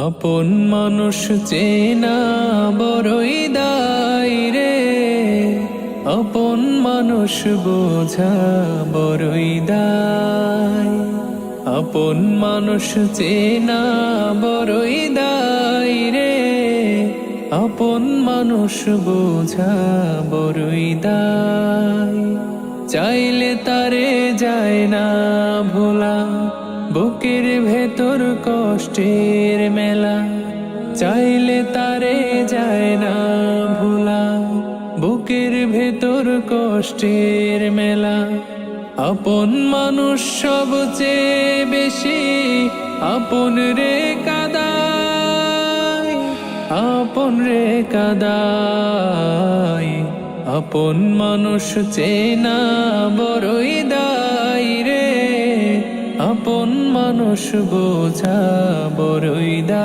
আপন মানুষ চেনা বড়ই দায় রে, আপন মানুষ বোঝা বড়ই দায়। আপন মানুষ চেনা বড়ই দায় রে, আপন মানুষ বোঝা বড়ই দায়। চাইলে তারে যায় না ভোলা, বুকের ভেতর কষ্টের মেলা। চাইলে তারে যায় না ভোলা, বুকের ভেতর কষ্টের মেলা। আপন মানুষ সবচেয়ে বেশি আপন রে কাদায়, আপন রে কাদায়। আপন মানুষ চেনা বড়ই দায় রে, আপন মানুষ বোঝা বড়ই দায়।